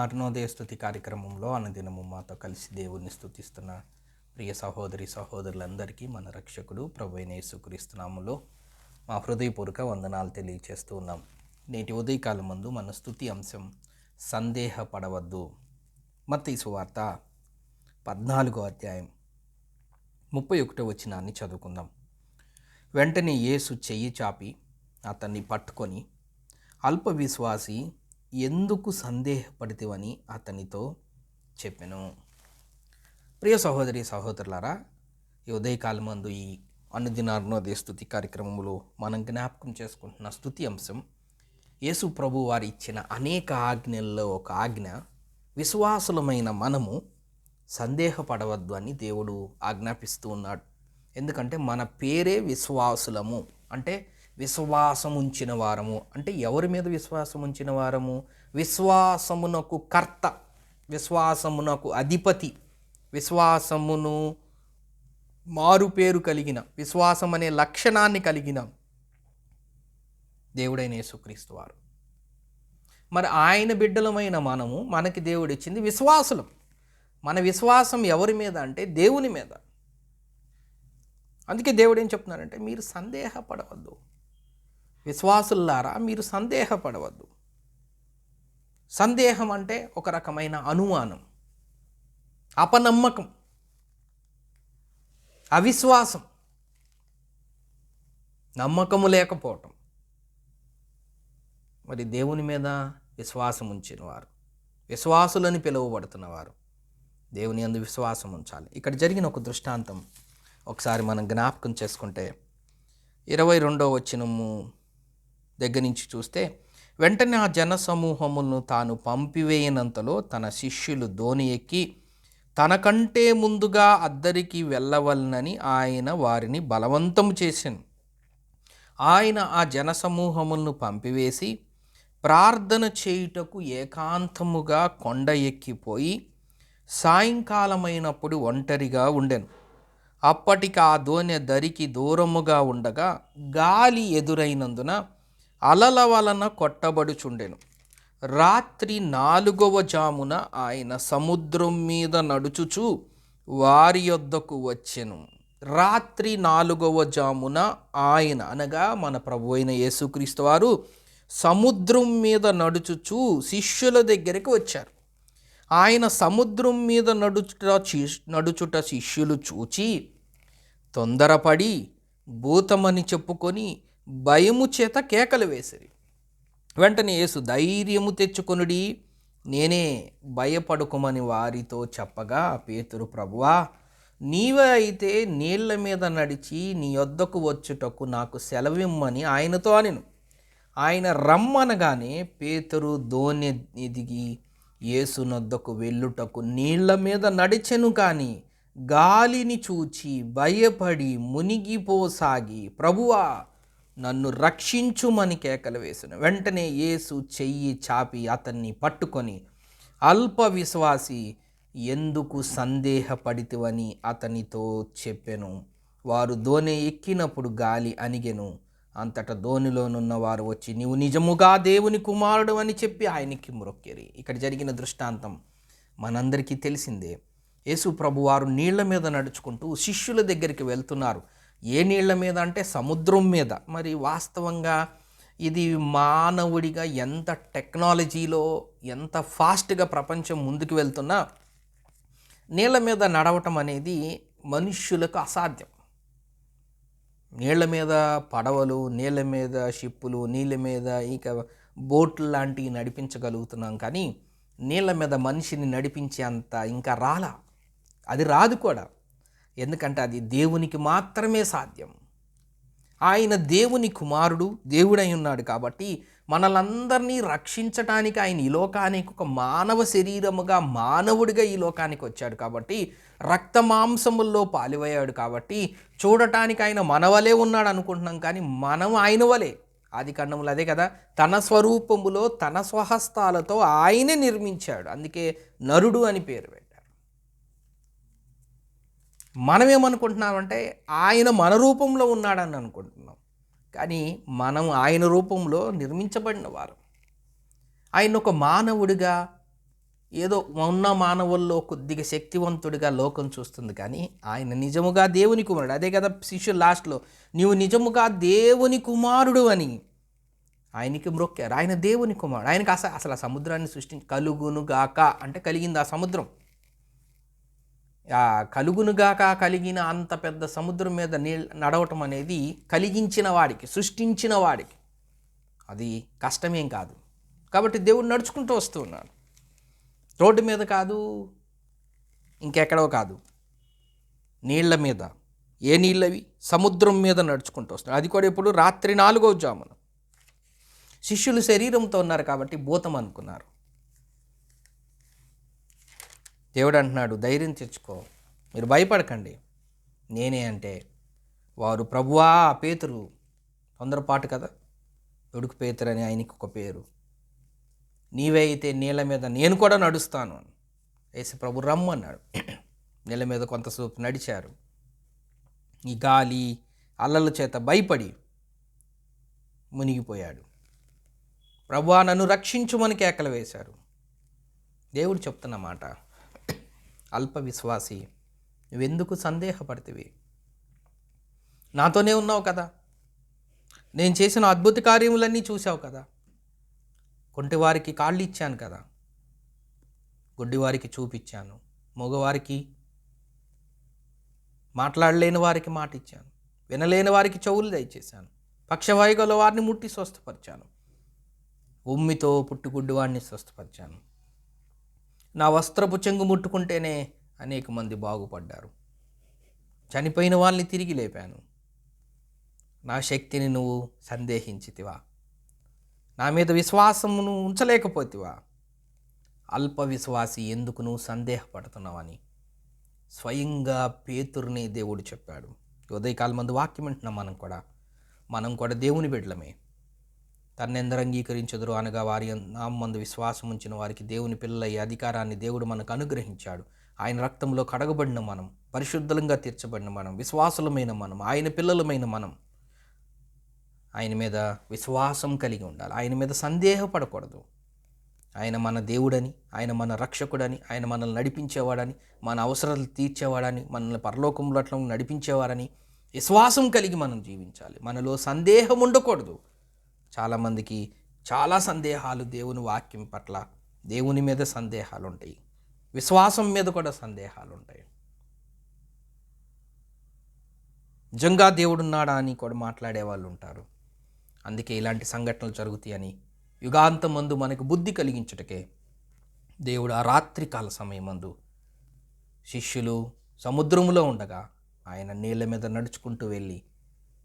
అరుణోదయ స్తుతి కార్యక్రమంలో అనుదినము మాతో కలిసి దేవుణ్ణి స్తుతిస్తున్న ప్రియ సహోదరి సహోదరులందరికీ మన రక్షకుడు ప్రభువైన యేసుక్రీస్తు నామములో మా హృదయపూర్వక వందనాలు తెలియచేస్తూ ఉన్నాం. నేటి ఉదయకాలం ముందు మన స్తుతి అంశం సందేహపడవద్దు. మత్తయి సువార్త 14వ అధ్యాయం 31వ వచనాన్ని చదువుకుందాం. వెంటనే యేసు చెయ్యి చాపి అతన్ని పట్టుకొని, అల్ప విశ్వాసి, ఎందుకు సందేహపడితివని అతనితో చెప్పెను. ప్రియ సహోదరి సహోదరులారా, ఈ ఉదయకాలం మందు ఈ అనుదిన అరుణోదయ స్తుతి కార్యక్రమంలో మనం జ్ఞాపకం చేసుకుంటున్న స్తుతి అంశం యేసు ప్రభు వారు ఇచ్చిన అనేక ఆజ్ఞల్లో ఒక ఆజ్ఞ, విశ్వాసులమైన మనము సందేహపడవద్దు అని దేవుడు ఆజ్ఞాపిస్తూ ఉన్నాడు. ఎందుకంటే మన పేరే విశ్వాసులము, అంటే విశ్వాసం ఉంచిన వారము. అంటే ఎవరి మీద విశ్వాసం ఉంచిన వారము? విశ్వాసమునకు కర్త, విశ్వాసమునకు అధిపతి, విశ్వాసమును మారు పేరు కలిగిన, విశ్వాసం అనే లక్షణాన్ని కలిగిన దేవుడైన యేసుక్రీస్తు వారు. మరి ఆయన బిడ్డలమైన మనము, మనకి దేవుడు ఇచ్చింది విశ్వాసులం. మన విశ్వాసం ఎవరి మీద అంటే దేవుని మీద. అందుకే దేవుడు ఏం చెప్తున్నారంటే, మీరు సందేహపడవద్దు. విశ్వాసులారా, మీరు సందేహపడవద్దు. సందేహం అంటే ఒక రకమైన అనుమానం, అపనమ్మకం, అవిశ్వాసం, నమ్మకము లేకపోవటం. మరి దేవుని మీద విశ్వాసం ఉంచిన వారు, విశ్వాసులని పిలువబడుతున్నవారు దేవుని యందు విశ్వాసం ఉంచాలి. ఇక్కడ జరిగిన ఒక దృష్టాంతం ఒకసారి మనం జ్ఞాపకం చేసుకుంటే 22వ వచనము దగ్గర నుంచి చూస్తే, వెంటనే ఆ జన సమూహమును తాను పంపివేయనంతలో తన శిష్యులు దోణి ఎక్కి తనకంటే ముందుగా అద్దరికి వెళ్ళవలనని ఆయన వారిని బలవంతము చేశాను. ఆయన ఆ జన సమూహములను పంపివేసి ప్రార్థన చేయుటకు ఏకాంతముగా కొండ ఎక్కిపోయి సాయంకాలమైనప్పుడు ఒంటరిగా ఉండెను. అప్పటికి ఆ దోణి దరికి దూరముగా ఉండగా గాలి ఎదురైనందున అలల వలన కొట్టబడుచుండెను. రాత్రి 4వ జామున ఆయన సముద్రం మీద నడుచుచు వారి యొద్దకు వచ్చెను. రాత్రి 4వ జామున ఆయన, అనగా మన ప్రభు అయిన యేసుక్రీస్తు వారు సముద్రం మీద నడుచుచు శిష్యుల దగ్గరికి వచ్చారు. ఆయన సముద్రం మీద నడుచుట శిష్యులు చూచి తొందరపడి భూతమని చెప్పుకొని భయము చేత కేకలు వేసిరి. వెంటనే యేసు, ధైర్యము తెచ్చుకొనుడి, నేనే, భయపడుకోమని వారితో చెప్పగా, పేతురు, ప్రభువా, నీవే అయితే నీళ్ల మీద నడిచి నీ యొద్దకు వచ్చుటకు నాకు సెలవిమ్మని ఆయనతో అనెను. ఆయన రమ్మనగానే పేతురు దోణి దిగి యేసునొద్దకు వెళ్ళుటకు నీళ్ల మీద నడిచెను. కానీ గాలిని చూచి భయపడి మునిగిపోసాగి, ప్రభువా, నన్ను రక్షించుమని కేకలు వేసెను. వెంటనే యేసు చెయ్యి చాపి అతన్ని పట్టుకొని, అల్ప విశ్వాసి, ఎందుకు సందేహపడితివని అతనితో చెప్పెను. వారు దోణి ఎక్కినప్పుడు గాలి అణిగెను. అంతటా దోణిలోనున్న వారు వచ్చి, నీవు నిజముగా దేవుని కుమారుడు అని చెప్పి ఆయనకి మొక్కిరి. ఇక్కడ జరిగిన దృష్టాంతం మనందరికీ తెలిసిందే. యేసు ప్రభు వారు నీళ్ల మీద నడుచుకుంటూ శిష్యుల దగ్గరికి వెళ్తున్నారు. ఏ నీళ్ల మీద అంటే సముద్రం మీద. మరి వాస్తవంగా ఇది మానవుడిగా ఎంత టెక్నాలజీలో ఎంత ఫాస్ట్గా ప్రపంచం ముందుకు వెళ్తున్నా నీళ్ల మీద నడవటం అనేది మనుష్యులకు అసాధ్యం. నీళ్ల మీద పడవలు, నీళ్ల మీద షిప్పులు, నీళ్ళ మీద ఇక బోట్లు లాంటివి నడిపించగలుగుతున్నాం. కానీ నీళ్ల మీద మనిషిని నడిపించే అంత ఇంకా రాలా, అది రాదు కూడా. ఎందుకంటే అది దేవునికి మాత్రమే సాధ్యం. ఆయన దేవుని కుమారుడు, దేవుడై ఉన్నాడు కాబట్టి మనలందరినీ రక్షించటానికి ఆయన ఈ లోకానికి ఒక మానవ శరీరముగా, మానవుడిగా ఈ లోకానికి వచ్చాడు. కాబట్టి రక్త మాంసముల్లో పాలివయ్యాడు. కాబట్టి చూడటానికి ఆయన మనవలే ఉన్నాడు అనుకుంటున్నాం, కానీ మనం ఆయన వలే. ఆది కాండములో అదే కదా, తన స్వరూపములో తన స్వహస్తాలతో ఆయనే నిర్మించాడు. అందుకే నరుడు అని పేరు పెట్టారు. మనమేమనుకుంటున్నామంటే ఆయన మన రూపంలో ఉన్నాడని అనుకుంటున్నాం, కానీ మనం ఆయన రూపంలో నిర్మించబడిన వారు. ఆయన ఒక మానవుడిగా ఏదో ఉన్న మానవుల్లో కొద్దిగా శక్తివంతుడిగా లోకం చూస్తుంది, కానీ ఆయన నిజముగా దేవుని కుమారుడు. అదే కదా శిష్యులు లాస్ట్లో, నీవు నిజముగా దేవుని కుమారుడు అని ఆయనకి మ్రొక్కారు. ఆయన దేవుని కుమారుడు. ఆయనకి అసలు ఆ సముద్రాన్ని కలుగునుగాక అంటే కలిగింది ఆ సముద్రం. ఆ కలుగునుగాక కలిగిన అంత పెద్ద సముద్రం మీద నడవటం అనేది కలిగించిన వాడికి, సృష్టించిన వాడికి అది కష్టమేం కాదు. కాబట్టి దేవుడు నడుచుకుంటూ వస్తూ ఉన్నాడు. రోడ్డు మీద కాదు, ఇంకెక్కడో కాదు, నీళ్ల మీద. ఏ నీళ్ళవి? సముద్రం మీద నడుచుకుంటూ వస్తున్నాడు. అది కూడా ఇప్పుడు రాత్రి 4వ జామున. శిష్యులు శరీరంతో ఉన్నారు కాబట్టి భూతం అనుకున్నారు. దేవుడు అంటున్నాడు, ధైర్యం తెచ్చుకో, మీరు భయపడకండి, నేనే అంటే వారు, ప్రభువా పేతురు, తొందరపాటు కదా, ఉడుకు పేతురు అని ఆయనకి ఒక పేరు, నీవే అయితే నీళ్ళ మీద నేను కూడా నడుస్తాను అని యేసు ప్రభు రమ్మన్నాడు. నీళ్ళ మీద కొంతసేపు నడిచారు. ఈ గాలి అల్లల చేత భయపడి మునిగిపోయాడు. ప్రభువా నన్ను రక్షించుమని కేకలు వేశారు. దేవుడు చెప్తున్న మాట, అల్ప విశ్వాసి, నువ్వెందుకు సందేహపడితివి? నాతోనే ఉన్నావు కదా, నేను చేసిన అద్భుత కార్యములన్నీ చూసావు కదా, కొంటివారికి కాళ్ళు ఇచ్చాను కదా, గుడ్డివారికి చూపించాను, మగవారికి, మాట్లాడలేని వారికి మాట ఇచ్చాను, వినలేని వారికి చెవులు దయచేశాను, పక్షవాయుగల వారిని ముట్టి స్వస్థపరిచాను, ఉమ్మితో పుట్టుగుడ్డి వాడిని స్వస్థపరిచాను, నా వస్త్రపు చెంగు ముట్టుకుంటేనే అనేక మంది బాగుపడ్డారు, చనిపోయిన వాళ్ళని తిరిగి లేపాను. నా శక్తిని నువ్వు సందేహించితివా? నా మీద విశ్వాసమును ఉంచలేకపోతివా? అల్ప విశ్వాసి, ఎందుకు నువ్వు సందేహపడుతున్నావని స్వయంగా పేతురుని దేవుడు చెప్పాడు. ఉదయకాలం మందు వాక్యం వింటున్నాం. మనం కూడా దేవుని బిడ్డలమే. తన్నెందరు అంగీకరించెదరు అనగా వారి నామందు విశ్వాసం ఉంచిన వారికి దేవుని పిల్లలయ్యే అధికారాన్ని దేవుడు మనకు అనుగ్రహించాడు. ఆయన రక్తంలో కడగబడిన మనం, పరిశుద్ధంగా తీర్చబడిన మనం, విశ్వాసులమైన మనం, ఆయన పిల్లలమైన మనం ఆయన మీద విశ్వాసం కలిగి ఉండాలి. ఆయన మీద సందేహపడకూడదు. ఆయన మన దేవుడని, ఆయన మన రక్షకుడని, ఆయన మనల్ని నడిపించేవాడని, మన అవసరాలు తీర్చేవాడని, మనల్ని పరలోకంలో అట్లా నడిపించేవారని విశ్వాసం కలిగి మనం జీవించాలి. మనలో సందేహం ఉండకూడదు. చాలామందికి చాలా సందేహాలు దేవుని వాక్యం పట్ల, దేవుని మీద సందేహాలు ఉంటాయి, విశ్వాసం మీద కూడా సందేహాలు ఉంటాయి. నిజంగా దేవుడున్నాడా అని కూడా మాట్లాడే వాళ్ళు ఉంటారు. అందుకే ఇలాంటి సంఘటనలు జరుగుతాయని యుగాంతమందు మనకు బుద్ధి కలిగించుటకే దేవుడు ఆ రాత్రికాల సమయమందు శిష్యులు సముద్రములో ఉండగా ఆయన నీళ్ళ మీద నడుచుకుంటూ వెళ్ళి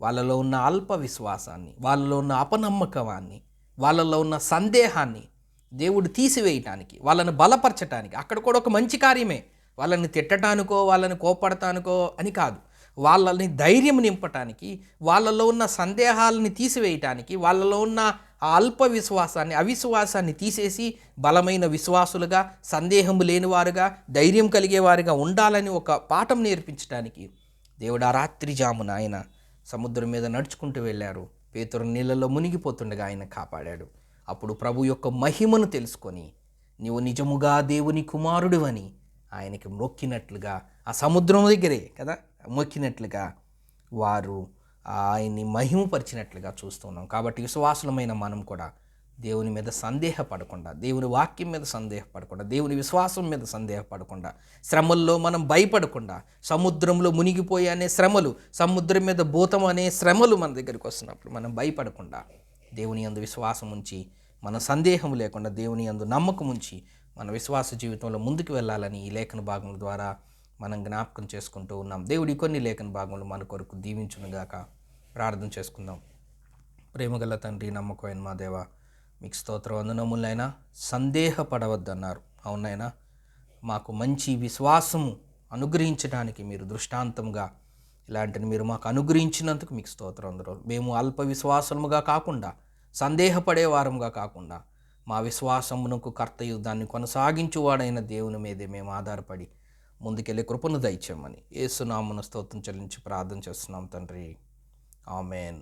వాళ్ళలో ఉన్న అల్ప విశ్వాసాన్ని, వాళ్ళలో ఉన్న అపనమ్మకాన్ని, వాళ్ళలో ఉన్న సందేహాన్ని దేవుడు తీసివేయటానికి, వాళ్ళని బలపరచటానికి, అక్కడ కూడా ఒక మంచి కార్యమే. వాళ్ళని తిట్టడానికో వాళ్ళని కోపడటానికో అని కాదు, వాళ్ళని ధైర్యం నింపటానికి, వాళ్ళలో ఉన్న సందేహాలని తీసివేయటానికి, వాళ్ళలో ఉన్న ఆ అల్ప విశ్వాసాన్ని, అవిశ్వాసాన్ని తీసేసి బలమైన విశ్వాసులుగా, సందేహము లేనివారుగా, ధైర్యం కలిగేవారుగా ఉండాలని ఒక పాఠం నేర్పించడానికి దేవుడు ఆ రాత్రి జామున ఆయన సముద్రం మీద నడుచుకుంటూ వెళ్ళారు. పేతురు నీళ్ళలో మునిగిపోతుండగా ఆయన కాపాడాడు. అప్పుడు ప్రభు యొక్క మహిమను తెలుసుకొని నీవు నిజముగా దేవుని కుమారుడు అని ఆయనకి మొక్కినట్లుగా, ఆ సముద్రం దగ్గరే కదా మొక్కినట్లుగా వారు ఆయన్ని మహిమపరిచినట్లుగా చూస్తున్నాం. కాబట్టి విశ్వాసులమైన మనం కూడా దేవుని మీద సందేహపడకుండా, దేవుని వాక్యం మీద సందేహపడకుండా, దేవుని విశ్వాసం మీద సందేహపడకుండా, శ్రమల్లో మనం భయపడకుండా, సముద్రంలో మునిగిపోయే అనే శ్రమలు, సముద్రం మీద భూతం అనే శ్రమలు మన దగ్గరికి వస్తున్నప్పుడు మనం భయపడకుండా దేవుని యందు విశ్వాసం ఉంచి, మన సందేహం లేకుండా దేవుని యందు నమ్మకం ఉంచి మన విశ్వాస జీవితంలో ముందుకు వెళ్ళాలని ఈ లేఖన భాగముల ద్వారా మనం జ్ఞాపకం చేసుకుంటూ ఉన్నాం. దేవుడి కొన్ని లేఖన భాగములు మన కొరకు దీవించునుగాక. ప్రార్థన చేసుకుందాం. ప్రేమగల తండ్రి, నమ్మకమైన మా దేవ, మీకు స్తోత్ర వందనములైనా. సందేహపడవద్దన్నారు. అవునైనా మాకు మంచి విశ్వాసము అనుగ్రహించడానికి మీరు దృష్టాంతంగా ఇలాంటిని మీరు మాకు అనుగ్రహించినందుకు మీకు స్తోత్రం వందనాలు. మేము అల్ప విశ్వాసముగా కాకుండా, సందేహపడే వారంగా కాకుండా, మా విశ్వాసమునకు కర్తయు దాన్ని కొనసాగించువాడైన దేవుని మీదే మేము ఆధారపడి ముందుకెళ్ళే కృపను దయచేయమని యేసు నామమున స్తోత్రం చెల్లించి ప్రార్థన చేస్తున్నాం తండ్రి. ఆమెన్.